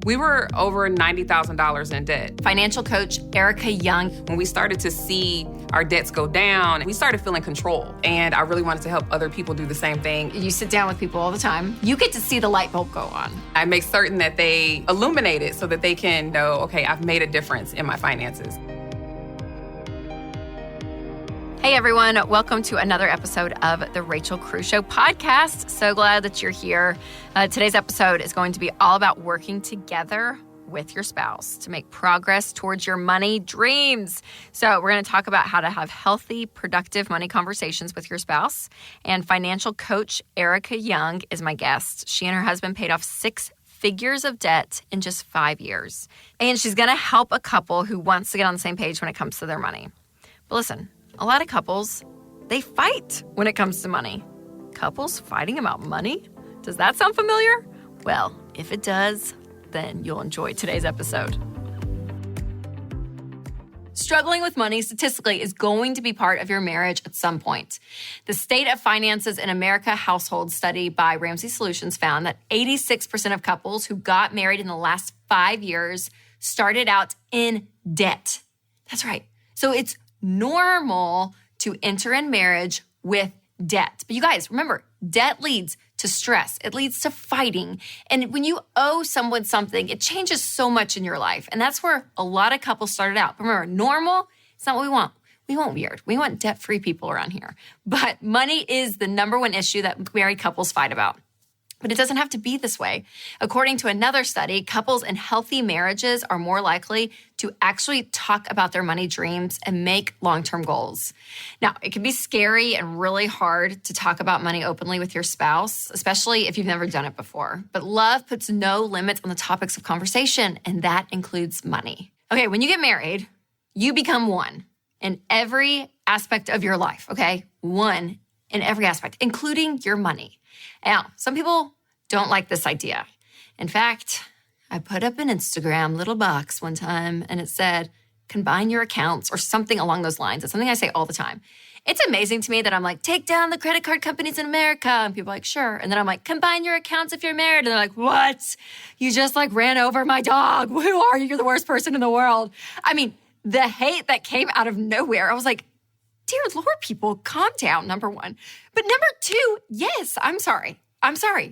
We were over $90,000 in debt. Financial coach Erica Young. When we started to see our debts go down, we started feeling control. And I really wanted to help other people do the same thing. You sit down with people all the time. You get to see the light bulb go on. I make certain that they illuminate it so that they can know, okay, I've made a difference in my finances. Hey everyone, welcome to another episode of the Rachel Cruze Show podcast. So glad that you're here. Today's episode is going to be all about working together with your spouse to make progress towards your money dreams. So we're going to talk about how to have healthy, productive money conversations with your spouse. And financial coach Erica Young is my guest. She and her husband paid off 6 figures of debt in just 5 years. And she's going to help a couple who wants to get on the same page when it comes to their money. But listen, a lot of couples, they fight when it comes to money. Couples fighting about money? Does that sound familiar? Well, if it does, then you'll enjoy today's episode. Struggling with money statistically is going to be part of your marriage at some point. The State of Finances in America Household study by Ramsey Solutions found that 86% of couples who got married in the last 5 years started out in debt. That's right. So it's normal to enter in marriage with debt. But you guys, remember, debt leads to stress. It leads to fighting. And when you owe someone something, it changes so much in your life. And that's where a lot of couples started out. But remember, normal, it's not what we want. We want weird. We want debt-free people around here. But money is the number one issue that married couples fight about. But it doesn't have to be this way. According to another study, couples in healthy marriages are more likely to actually talk about their money dreams and make long-term goals. Now, it can be scary and really hard to talk about money openly with your spouse, especially if you've never done it before. But love puts no limits on the topics of conversation, and that includes money. Okay, when you get married, you become one in every aspect of your life, okay? One in every aspect, including your money. Now, some people don't like this idea. In fact, I put up an Instagram little box one time and it said, combine your accounts or something along those lines. It's something I say all the time. It's amazing to me that I'm like, take down the credit card companies in America. And people are like, sure. And then I'm like, combine your accounts if you're married. And they're like, what? You just like ran over my dog. Who are you? You're the worst person in the world. I mean, the hate that came out of nowhere. I was like, dear Lord, people, calm down, number one. But number two, yes, I'm sorry.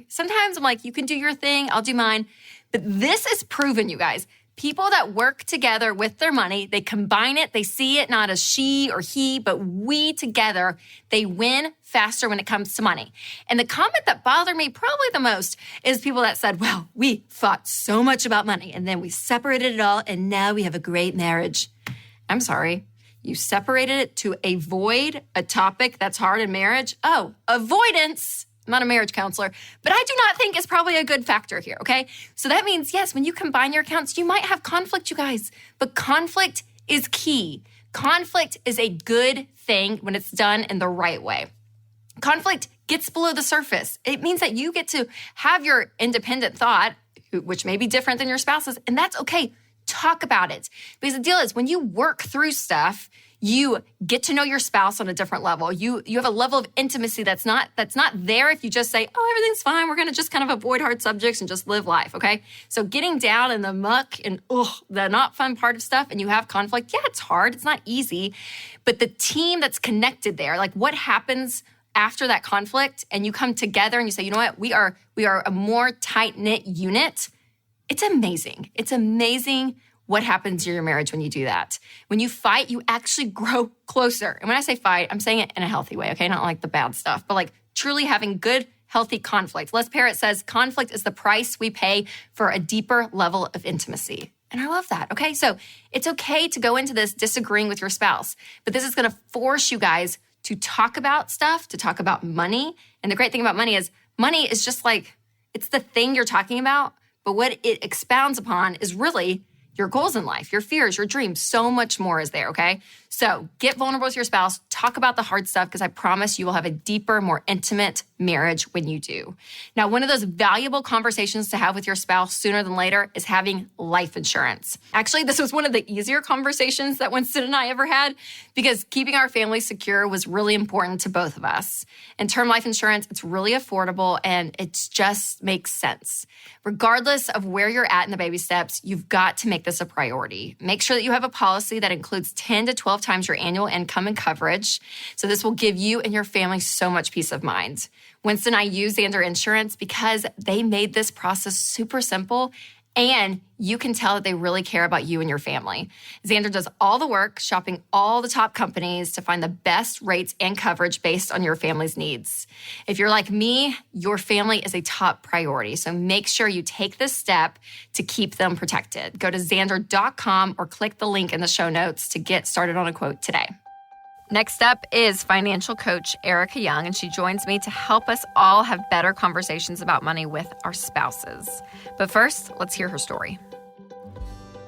Sometimes I'm like, you can do your thing, I'll do mine. But this is proven, you guys. People that work together with their money, they combine it, they see it not as she or he, but we together, they win faster when it comes to money. And the comment that bothered me probably the most is people that said, well, we fought so much about money and then we separated it all and now we have a great marriage. I'm sorry. You separated it to avoid a topic that's hard in marriage. Oh, avoidance. I'm not a marriage counselor, but I do not think is probably a good factor here, okay? So that means, yes, when you combine your accounts, you might have conflict, you guys, but conflict is key. Conflict is a good thing when it's done in the right way. Conflict gets below the surface. It means that you get to have your independent thought, which may be different than your spouse's, and that's okay. Talk about it. Because the deal is when you work through stuff, you get to know your spouse on a different level. You have a level of intimacy that's not there if you just say, oh, everything's fine. We're going to just kind of avoid hard subjects and just live life, okay? So getting down in the muck and the not fun part of stuff and you have conflict, yeah, it's hard. It's not easy. But the team that's connected there, like what happens after that conflict and you come together and you say, you know what, we are a more tight-knit unit. It's amazing. It's amazing what happens in your marriage when you do that. When you fight, you actually grow closer. And when I say fight, I'm saying it in a healthy way, okay? Not like the bad stuff, but like truly having good, healthy conflict. Les Parrott says, conflict is the price we pay for a deeper level of intimacy. And I love that, okay? So it's okay to go into this disagreeing with your spouse, but this is gonna force you guys to talk about stuff, to talk about money. And the great thing about money is just like, it's the thing you're talking about, but what it expounds upon is really your goals in life, your fears, your dreams. So much more is there, okay? So get vulnerable with your spouse. Talk about the hard stuff because I promise you will have a deeper, more intimate marriage when you do. Now, one of those valuable conversations to have with your spouse sooner than later is having life insurance. Actually, this was one of the easier conversations that Winston and I ever had because keeping our family secure was really important to both of us. And term life insurance, it's really affordable and it just makes sense. Regardless of where you're at in the baby steps, you've got to make this a priority. Make sure that you have a policy that includes 10 to 12 times your annual income and coverage. So this will give you and your family so much peace of mind. Winston and I use Zander Insurance because they made this process super simple and you can tell that they really care about you and your family. Zander does all the work, shopping all the top companies to find the best rates and coverage based on your family's needs. If you're like me, your family is a top priority, so make sure you take this step to keep them protected. Go to Zander.com or click the link in the show notes to get started on a quote today. Next up is financial coach Erica Young, and she joins me to help us all have better conversations about money with our spouses. But first, let's hear her story.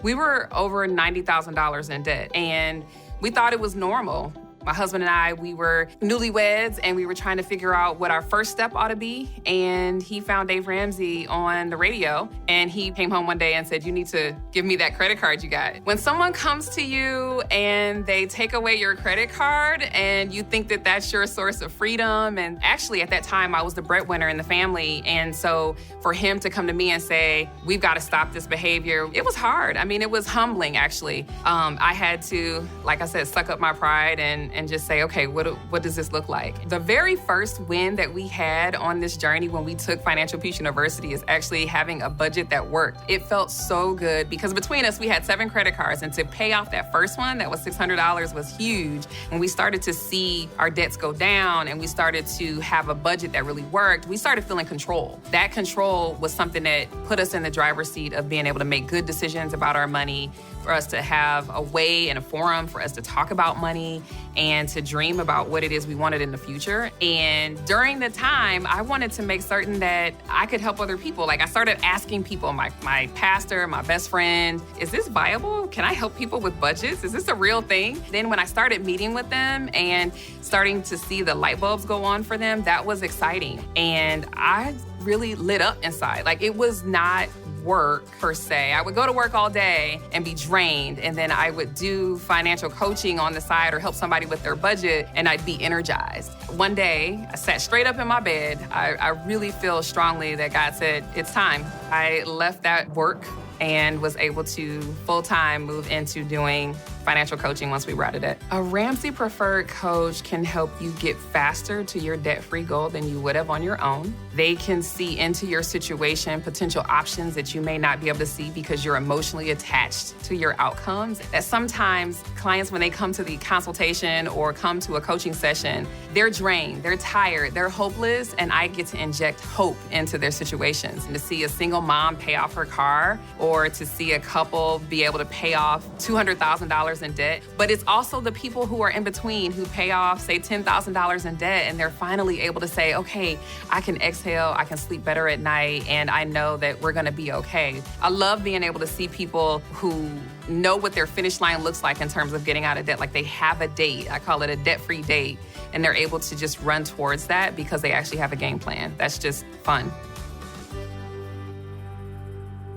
We were over $90,000 in debt, and we thought it was normal. My husband and I, we were newlyweds, and we were trying to figure out what our first step ought to be. And he found Dave Ramsey on the radio, and he came home one day and said, "You need to give me that credit card you got." When someone comes to you and they take away your credit card and you think that that's your source of freedom, and actually at that time I was the breadwinner in the family, and so for him to come to me and say, "We've got to stop this behavior," it was hard. I mean, it was humbling, actually. I had to, like I said, suck up my pride and just say, okay, what does this look like? The very first win that we had on this journey when we took Financial Peace University is actually having a budget that worked. It felt so good because between us, we had 7 credit cards, and to pay off that first one, that was $600, was huge. When we started to see our debts go down and we started to have a budget that really worked, we started feeling control. That control was something that put us in the driver's seat of being able to make good decisions about our money, for us to have a way and a forum for us to talk about money and to dream about what it is we wanted in the future. And during the time, I wanted to make certain that I could help other people. Like I started asking people, my pastor, my best friend, is this viable? Can I help people with budgets? Is this a real thing? Then when I started meeting with them and starting to see the light bulbs go on for them, that was exciting. And I really lit up inside. Like it was not work per se. I would go to work all day and be drained, and then I would do financial coaching on the side or help somebody with their budget, and I'd be energized. One day, I sat straight up in my bed. I really feel strongly that God said, it's time. I left that work and was able to full-time move into doing financial coaching once we were out of debt. A Ramsey Preferred Coach can help you get faster to your debt-free goal than you would have on your own. They can see into your situation, potential options that you may not be able to see because you're emotionally attached to your outcomes. That sometimes clients, when they come to the consultation or come to a coaching session, they're drained, they're tired, they're hopeless, and I get to inject hope into their situations. And to see a single mom pay off her car, or to see a couple be able to pay off $200,000 in debt. But it's also the people who are in between who pay off, say, $10,000 in debt, and they're finally able to say, okay, I can exhale, I can sleep better at night, and I know that we're gonna be okay. I love being able to see people who know what their finish line looks like in terms of getting out of debt. Like they have a date, I call it a debt-free date, and they're able to just run towards that because they actually have a game plan. That's just fun.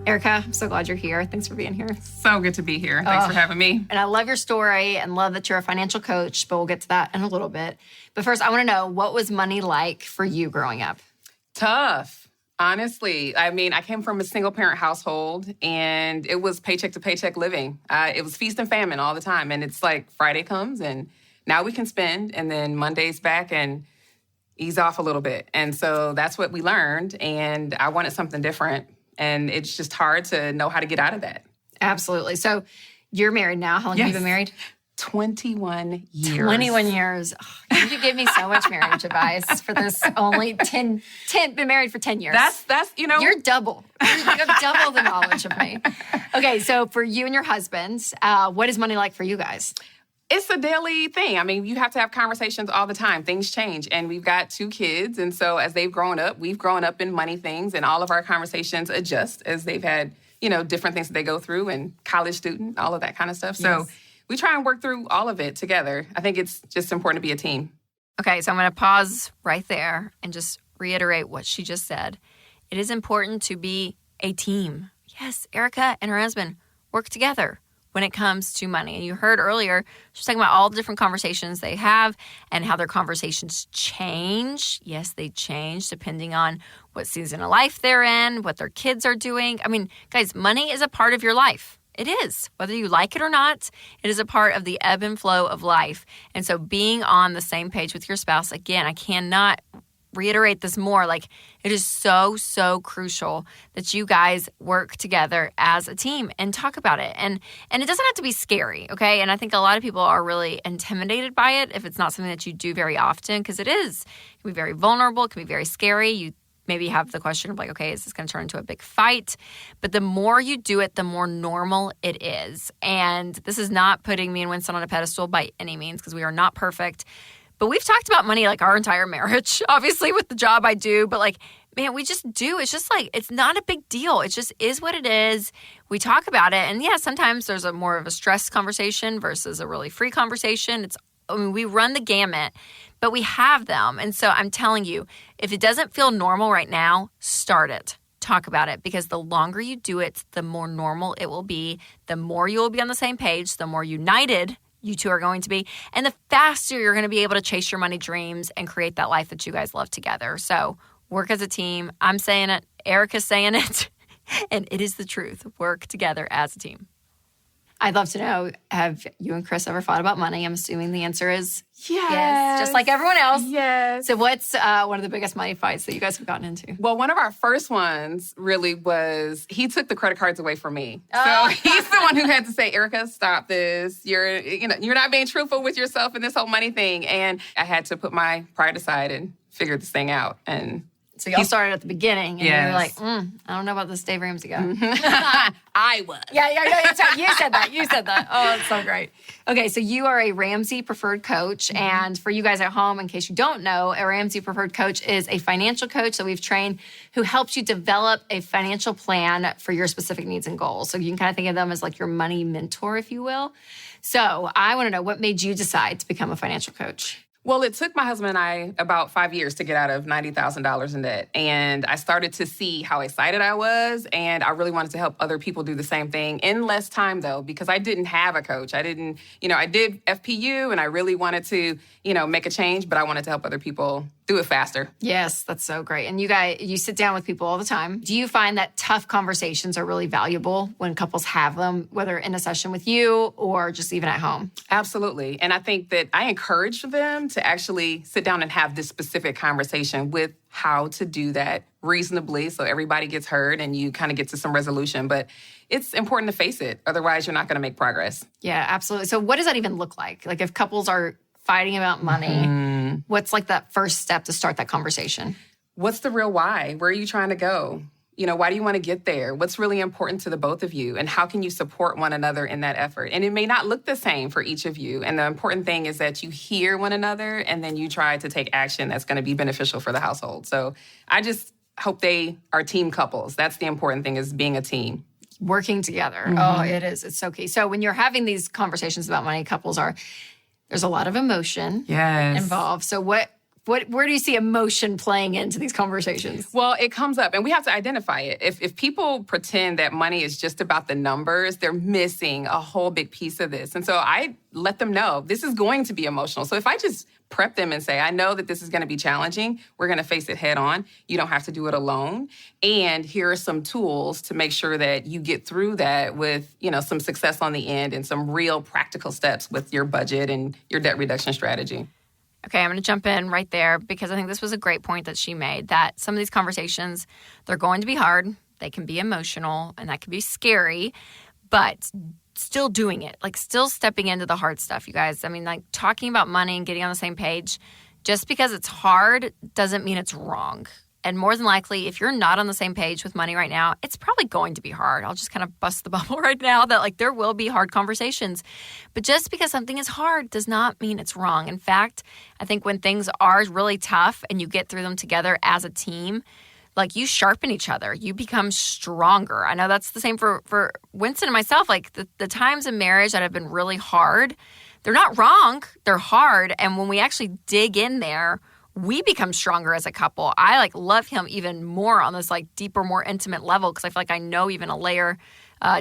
Erica, I'm so glad you're here. Thanks for being here. So good to be here. Thanks for having me. And I love your story and love that you're a financial coach, but we'll get to that in a little bit. But first, I want to know, what was money like for you growing up? Tough, honestly. I mean, I came from a single-parent household, and it was paycheck to paycheck living. It was feast and famine all the time. And it's like Friday comes, and now we can spend, and then Monday's back and ease off a little bit. And so that's what we learned, and I wanted something different. And it's just hard to know how to get out of that. Absolutely. So you're married now. How long have you been married? 21 years. 21 years. Oh, you give me so much marriage advice for this only 10, been married for 10 years. That's You're double. You have double the knowledge of me. Okay, so for you and your husband, what is money like for you guys? It's a daily thing. I mean, you have to have conversations all the time. Things change. And we've got 2 kids. And so as they've grown up, we've grown up in money things. And all of our conversations adjust as they've had, different things that they go through, and college student, all of that kind of stuff. So we try and work through all of it together. I think it's just important to be a team. Okay, so I'm going to pause right there and just reiterate what she just said. It is important to be a team. Yes, Erica and her husband work together when it comes to money. And you heard earlier, she was talking about all the different conversations they have and how their conversations change. Yes, they change depending on what season of life they're in, what their kids are doing. I mean, guys, money is a part of your life. It is. Whether you like it or not, it is a part of the ebb and flow of life. And so being on the same page with your spouse, again, I cannot reiterate this more. Like, it is so, so crucial that you guys work together as a team and talk about it. And it doesn't have to be scary, okay? And I think a lot of people are really intimidated by it if it's not something that you do very often, because it is. It can be very vulnerable. It can be very scary. You maybe have the question of like, okay, is this going to turn into a big fight? But the more you do it, the more normal it is. And this is not putting me and Winston on a pedestal by any means, because we are not perfect. But we've talked about money like our entire marriage, obviously with the job I do. But like, man, we just do. It's just like, it's not a big deal. It just is what it is. We talk about it. And yeah, sometimes there's a more of a stress conversation versus a really free conversation. We run the gamut, but we have them. And so I'm telling you, if it doesn't feel normal right now, start it. Talk about it, because the longer you do it, the more normal it will be. The more you will be on the same page, the more united you two are going to be, and the faster you're going to be able to chase your money dreams and create that life that you guys love together. So work as a team. I'm saying it. Erica's saying it. And it is the truth. Work together as a team. I'd love to know, have you and Chris ever thought about money? I'm assuming the answer is yes, just like everyone else. Yes. So what's one of the biggest money fights that you guys have gotten into? Well, one of our first ones really was, he took the credit cards away from me. So he's the one who had to say, Erica, stop this. You're not being truthful with yourself in this whole money thing. And I had to put my pride aside and figure this thing out. And so y'all started at the beginning, and you were like, I don't know about this Dave Ramsey guy. I was. Yeah. You said that. You said that. Oh, that's so great. Okay, so you are a Ramsey Preferred Coach. Mm-hmm. And for you guys at home, in case you don't know, a Ramsey Preferred Coach is a financial coach that we've trained who helps you develop a financial plan for your specific needs and goals. So you can kind of think of them as like your money mentor, if you will. So I want to know, what made you decide to become a financial coach? Well, it took my husband and I about 5 years to get out of $90,000 in debt. And I started to see how excited I was. And I really wanted to help other people do the same thing in less time, though, because I didn't have a coach. I did FPU and I really wanted to, make a change, but I wanted to help other people do it faster. Yes, that's so great. And you sit down with people all the time. Do you find that tough conversations are really valuable when couples have them, whether in a session with you or just even at home? Absolutely. And I think that I encourage them to actually sit down and have this specific conversation with how to do that reasonably so everybody gets heard and you kind of get to some resolution. But it's important to face it. Otherwise, you're not going to make progress. Yeah, absolutely. So what does that even look like? Like if couples are fighting about money, what's like that first step to start that conversation? What's the real why? Where are you trying to go? Why do you want to get there? What's really important to the both of you? And how can you support one another in that effort? And it may not look the same for each of you. And the important thing is that you hear one another and then you try to take action that's going to be beneficial for the household. So I just hope they are team couples. That's the important thing, is being a team. Working together. Mm-hmm. Oh, it is. It's so key. So when you're having these conversations about money, there's a lot of emotion involved. So where do you see emotion playing into these conversations? Well, it comes up, and we have to identify it. If people pretend that money is just about the numbers, they're missing a whole big piece of this. And so I let them know this is going to be emotional. So if I just prep them and say, I know that this is going to be challenging. We're going to face it head on. You don't have to do it alone. And here are some tools to make sure that you get through that with, some success on the end and some real practical steps with your budget and your debt reduction strategy. Okay, I'm going to jump in right there because I think this was a great point that she made, that some of these conversations, they're going to be hard. They can be emotional and that can be scary, but still doing it, like still stepping into the hard stuff, you guys. I mean, like talking about money and getting on the same page, just because it's hard doesn't mean it's wrong. And more than likely, if you're not on the same page with money right now, it's probably going to be hard. I'll just kind of bust the bubble right now that like there will be hard conversations. But just because something is hard does not mean it's wrong. In fact, I think when things are really tough and you get through them together as a team, like you sharpen each other, you become stronger. I know that's the same for Winston and myself. Like the times in marriage that have been really hard, they're not wrong, they're hard. And when we actually dig in there, we become stronger as a couple. I like love him even more on this like deeper, more intimate level because I feel like I know even a layer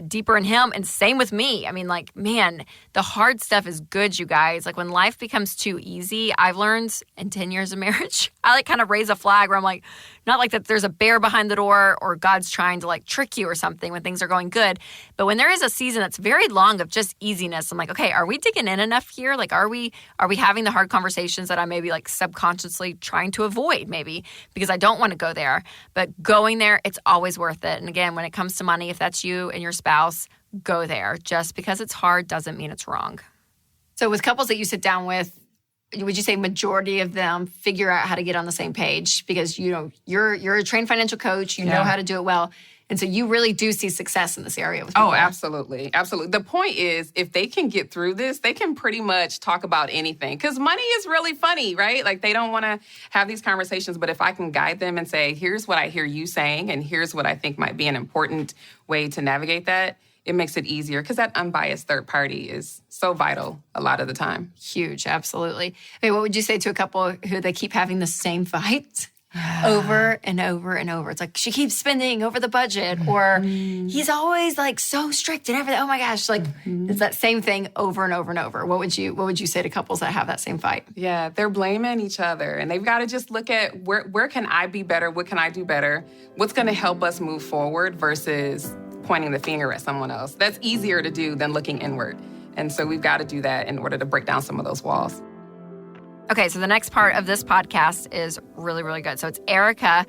deeper in him, and same with me. I mean, like, man, the hard stuff is good, you guys. Like when life becomes too easy, I've learned in 10 years of marriage, I like kind of raise a flag where I'm like, not like that there's a bear behind the door or God's trying to like trick you or something when things are going good. But when there is a season that's very long of just easiness, I'm like, okay, are we digging in enough here? Like, are we having the hard conversations that I maybe like subconsciously trying to avoid maybe because I don't want to go there, but going there, it's always worth it. And again, when it comes to money, if that's you and your spouse, go there. Just because it's hard doesn't mean it's wrong. So with couples that you sit down with, would you say majority of them figure out how to get on the same page? Because you're a trained financial coach, you know how to do it well. And so you really do see success in this area with people. Oh, absolutely. Absolutely. The point is, if they can get through this, they can pretty much talk about anything. Because money is really funny, right? Like they don't want to have these conversations. But if I can guide them and say, here's what I hear you saying, and here's what I think might be an important way to navigate that, it makes it easier because that unbiased third party is so vital a lot of the time. Huge. Absolutely. Okay, what would you say to a couple who they keep having the same fight? Over and over and over. It's like she keeps spending over the budget, or he's always like so strict and everything. Oh my gosh, like it's that same thing over and over and over. What would you say to couples that have that same fight? Yeah, they're blaming each other, and they've got to just look at where can I be better? What can I do better? What's going to help us move forward versus pointing the finger at someone else. That's easier to do than looking inward. And so we've got to do that in order to break down some of those walls. Okay, so the next part of this podcast is really, really good. So it's Erica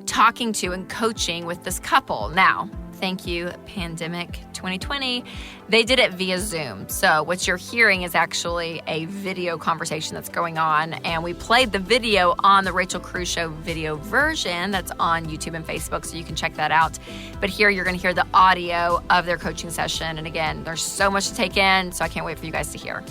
talking to and coaching with this couple. Now, thank you, Pandemic 2020. They did it via Zoom. So what you're hearing is actually a video conversation that's going on. And we played the video on the Rachel Cruz Show video version that's on YouTube and Facebook, so you can check that out. But here you're going to hear the audio of their coaching session. And again, there's so much to take in, so I can't wait for you guys to hear.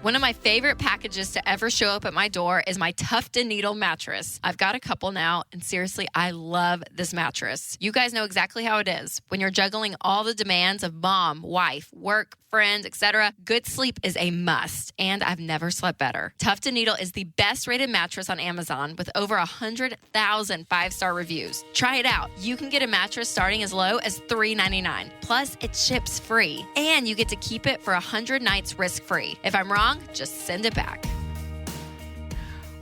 One of my favorite packages to ever show up at my door is my Tuft Needle mattress. I've got a couple now, and seriously, I love this mattress. You guys know exactly how it is. When you're juggling all the demands of mom, wife, work, friends, etc., good sleep is a must, and I've never slept better. Tuft Needle is the best-rated mattress on Amazon with over 100,000 five-star reviews. Try it out. You can get a mattress starting as low as $3.99. Plus, it ships free, and you get to keep it for 100 nights risk-free. If I'm wrong, just send it back.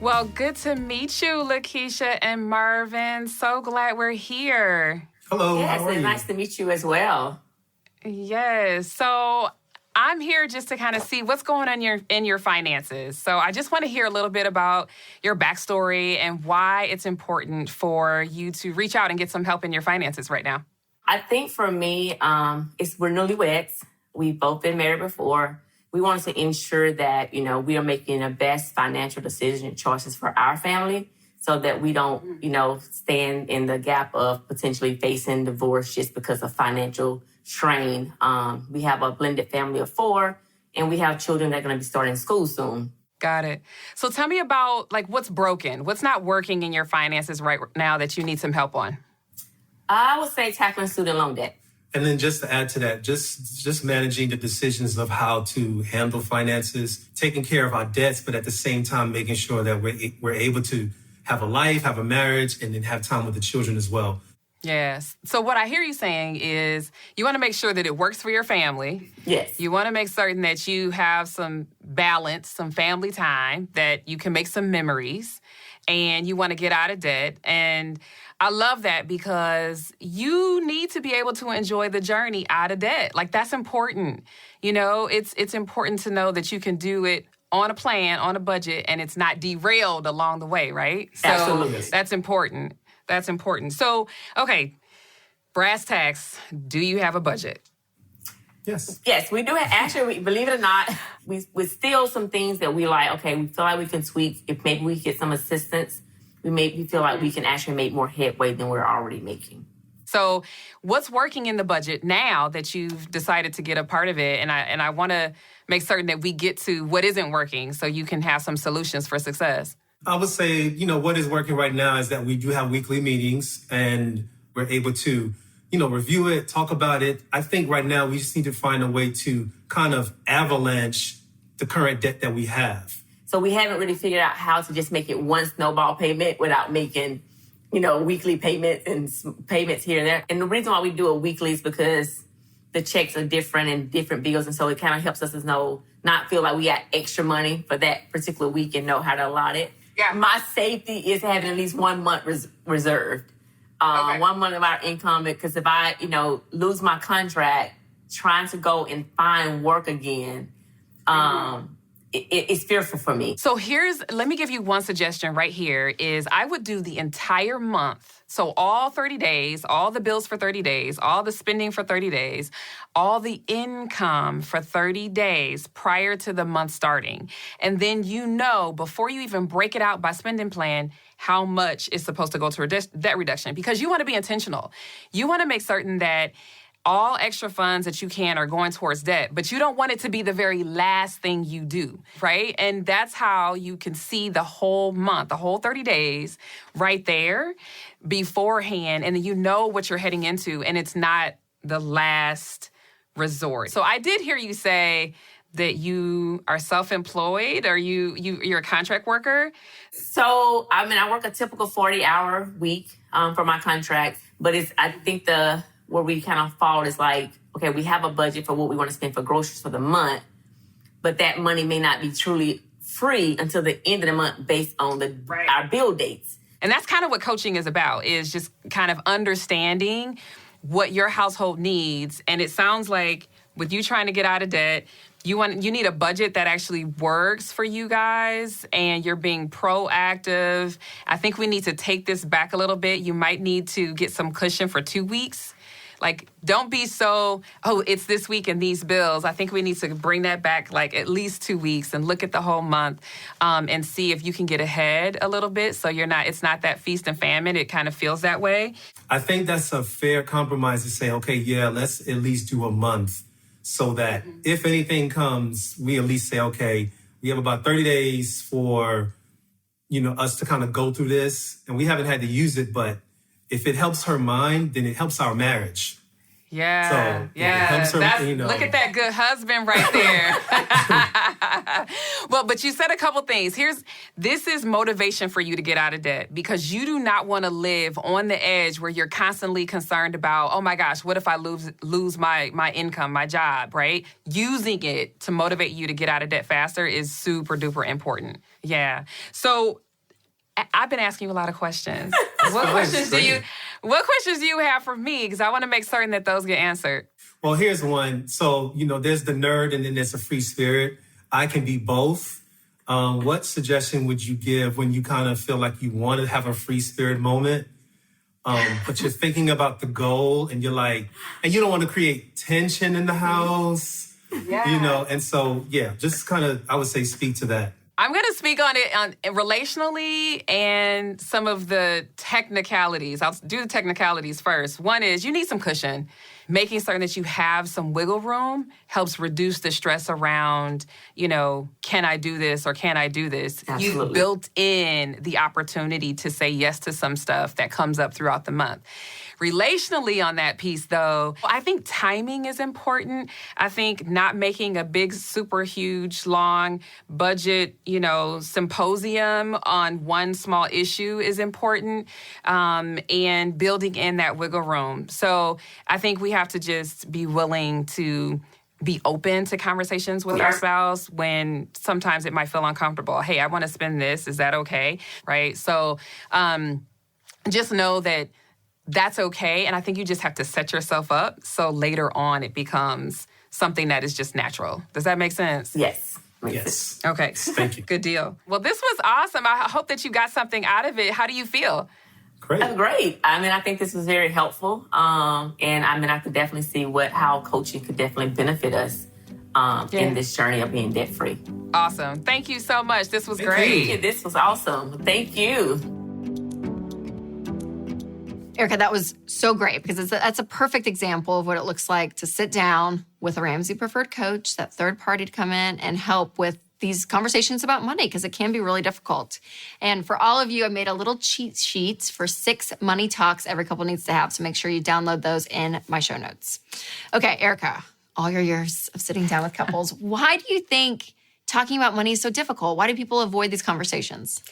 Well, good to meet you, Lakeisha and Marvin. So glad we're here. Hello, yes, how are you? Nice to meet you as well. Yes. So I'm here just to kind of see what's going on in your finances. So I just want to hear a little bit about your backstory and why it's important for you to reach out and get some help in your finances right now. I think for me, we're newlyweds. We've both been married before. We wanted to ensure that, we are making the best financial decision and choices for our family so that we don't, stand in the gap of potentially facing divorce just because of financial strain. We have a blended family of 4, and we have children that are going to be starting school soon. Got it. So tell me about what's broken, what's not working in your finances right now that you need some help on. I would say tackling student loan debt. And then just to add to that, just managing the decisions of how to handle finances, taking care of our debts, but at the same time, making sure that we're able to have a life, have a marriage, and then have time with the children as well. Yes. So what I hear you saying is you want to make sure that it works for your family. Yes. You want to make certain that you have some balance, some family time, that you can make some memories, and you want to get out of debt. And I love that because you need to be able to enjoy the journey out of debt. That's important. It's important to know that you can do it on a plan, on a budget, and it's not derailed along the way, right? So Absolutely. That's important. That's important. So, okay, brass tacks, do you have a budget? Yes. Yes, we do. Actually, believe it or not, we still some things that we like, okay, we feel like we can tweak. If maybe we get some assistance, we feel like we can actually make more headway than we're already making. So what's working in the budget now that you've decided to get a part of it? And I want to make certain that we get to what isn't working so you can have some solutions for success. I would say, what is working right now is that we do have weekly meetings and we're able to, review it, talk about it. I think right now we just need to find a way to kind of avalanche the current debt that we have. So we haven't really figured out how to just make it one snowball payment without making, weekly payments and payments here and there. And the reason why we do it weekly is because the checks are different and different bills. And so it kind of helps us to not feel like we got extra money for that particular week and know how to allot it. Yeah. My safety is having at least 1 month reserved. Okay. 1 month of our income, because if I, lose my contract, trying to go and find work again, it's fearful for me. So let me give you one suggestion right here is I would do the entire month. So all 30 days, all the bills for 30 days, all the spending for 30 days, all the income for 30 days prior to the month starting. And then before you even break it out by spending plan, how much is supposed to go to debt reduction, because you want to be intentional. You want to make certain that all extra funds that you can are going towards debt, but you don't want it to be the very last thing you do, right? And that's how you can see the whole month, the whole 30 days right there beforehand, and then you know what you're heading into, and it's not the last resort. So I did hear you say that you are self-employed, or you're a contract worker? So, I work a typical 40-hour week for my contract, but I think where we kind of fall is like, okay, we have a budget for what we want to spend for groceries for the month, but that money may not be truly free until the end of the month based on our bill dates. And that's kind of what coaching is about, is just kind of understanding what your household needs. And it sounds like with you trying to get out of debt, you need a budget that actually works for you guys, and you're being proactive. I think we need to take this back a little bit. You might need to get some cushion for 2 weeks. Like, don't be it's this week and these bills. I think we need to bring that back like at least 2 weeks and look at the whole month and see if you can get ahead a little bit, so it's not that feast and famine. It kind of feels that way. I think that's a fair compromise to say, okay, yeah, let's at least do a month, so that if anything comes, we at least say, okay, we have about 30 days for, us to kind of go through this. And we haven't had to use it, but if it helps her mind, then it helps our marriage. Yeah, so, yeah. It helps her, Look at that good husband right there. Well, but you said a couple things. This is motivation for you to get out of debt, because you do not want to live on the edge where you're constantly concerned about, oh my gosh, what if I lose my income, my job, right? Using it to motivate you to get out of debt faster is super duper important. Yeah. So I've been asking you a lot of questions. What questions do you have for me? Because I want to make certain that those get answered. Well, here's one. So, there's the nerd and then there's a free spirit. I can be both. What suggestion would you give when you kind of feel like you want to have a free spirit moment, but you're thinking about the goal and you're like, and you don't want to create tension in the house, and so, just kind of, I would say, speak to that. I'm going to speak on it relationally and some of the technicalities. I'll do the technicalities first. One is you need some cushion. Making certain that you have some wiggle room helps reduce the stress around, can I do this or can I do this? Absolutely. You've built in the opportunity to say yes to some stuff that comes up throughout the month. Relationally on that piece, though, I think timing is important. I think not making a big, super huge, long budget, symposium on one small issue is important, and building in that wiggle room. So I think we have to just be willing to be open to conversations with our spouse when sometimes it might feel uncomfortable. Hey, I want to spend this. Is that okay? Right? So just know that that's okay. And I think you just have to set yourself up so later on it becomes something that is just natural. Does that make sense? Yes. Yes. Okay. Thank you. Good deal. Well, this was awesome. I hope that you got something out of it. How do you feel? Great. Great. I think this was very helpful. And I could definitely see how coaching could definitely benefit us in this journey of being debt-free. Awesome. Thank you so much. This was Thank great. you. This was awesome. Thank you. Erica, that was so great, because that's a perfect example of what it looks like to sit down with a Ramsey preferred coach, that third party to come in and help with these conversations about money, because it can be really difficult. And for all of you, I made a little cheat sheet for 6 money talks every couple needs to have. So make sure you download those in my show notes. Okay, Erica, all your years of sitting down with couples, why do you think talking about money is so difficult? Why do people avoid these conversations?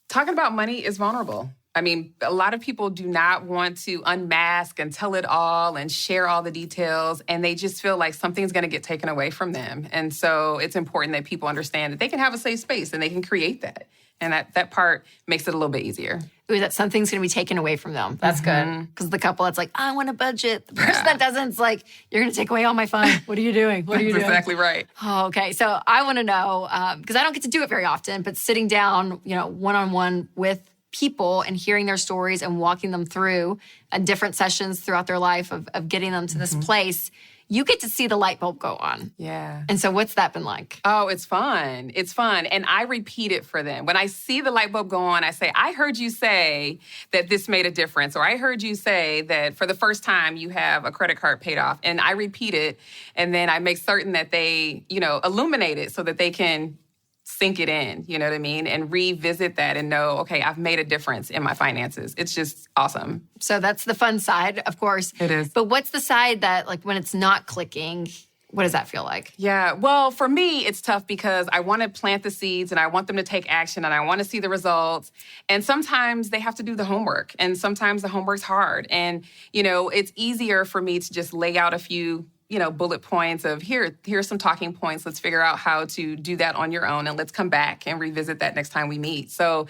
Talking about money is vulnerable. I mean, a lot of people do not want to unmask and tell it all and share all the details, and they just feel like something's going to get taken away from them. And so it's important that people understand that they can have a safe space and they can create that. And that part makes it a little bit easier. Ooh, that something's going to be taken away from them. That's good. Because the couple that's like, I want a budget. The person that doesn't, it's like, you're going to take away all my fun. What are you doing? What are you doing? That's exactly right. Oh, okay. So I want to know, because I don't get to do it very often, but sitting down, one-on-one with people and hearing their stories and walking them through different sessions throughout their life of getting them to this place, you get to see the light bulb go on. Yeah. And so what's that been like? Oh, it's fun. It's fun. And I repeat it for them. When I see the light bulb go on, I say, I heard you say that this made a difference. Or I heard you say that for the first time you have a credit card paid off. And I repeat it. And then I make certain that they, illuminate it so that they can sink it in, you know what I mean? And revisit that and know, okay, I've made a difference in my finances. It's just awesome. So that's the fun side, of course. It is. But what's the side that, like, when it's not clicking, what does that feel like? Yeah, well, for me, it's tough because I want to plant the seeds and I want them to take action and I want to see the results. And sometimes they have to do the homework. And sometimes the homework's hard. And, it's easier for me to just lay out a few bullet points of here's some talking points. Let's figure out how to do that on your own. And let's come back and revisit that next time we meet. So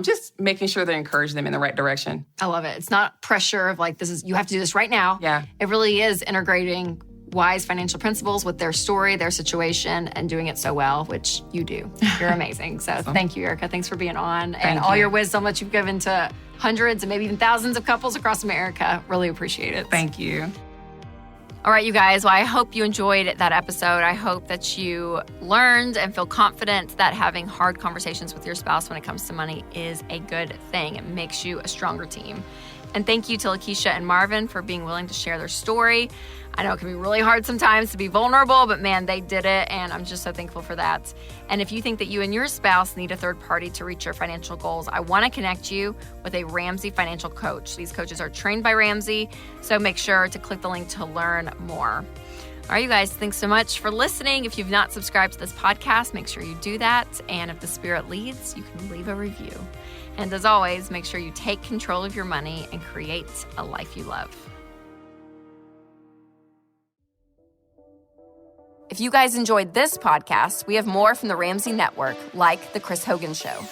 just making sure to encourage them in the right direction. I love it. It's not pressure of like, you have to do this right now. Yeah. It really is integrating wise financial principles with their story, their situation, and doing it so well, which you do. You're amazing. So Thank you, Erica. Thanks for being on. And all your wisdom that you've given to hundreds and maybe even thousands of couples across America. Really appreciate it. Thank you. All right, you guys. Well, I hope you enjoyed that episode. I hope that you learned and feel confident that having hard conversations with your spouse when it comes to money is a good thing. It makes you a stronger team. And thank you to Lakeisha and Marvin for being willing to share their story. I know it can be really hard sometimes to be vulnerable, but man, they did it, and I'm just so thankful for that. And if you think that you and your spouse need a third party to reach your financial goals, I want to connect you with a Ramsey financial coach. These coaches are trained by Ramsey, so make sure to click the link to learn more. All right, you guys, thanks so much for listening. If you've not subscribed to this podcast, make sure you do that. And if the Spirit leads, you can leave a review. And as always, make sure you take control of your money and create a life you love. If you guys enjoyed this podcast, we have more from the Ramsey Network, like The Chris Hogan Show.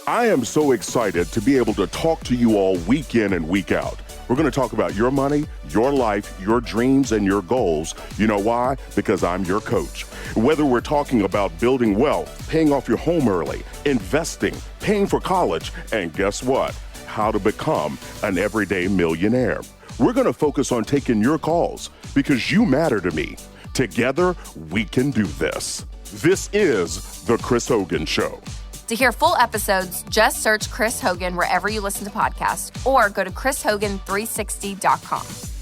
I am so excited to be able to talk to you all week in and week out. We're going to talk about your money, your life, your dreams, and your goals. You know why? Because I'm your coach. Whether we're talking about building wealth, paying off your home early, investing, paying for college, and guess what? How to become an everyday millionaire. We're going to focus on taking your calls because you matter to me. Together, we can do this. This is The Chris Hogan Show. To hear full episodes, just search Chris Hogan wherever you listen to podcasts or go to chrishogan360.com.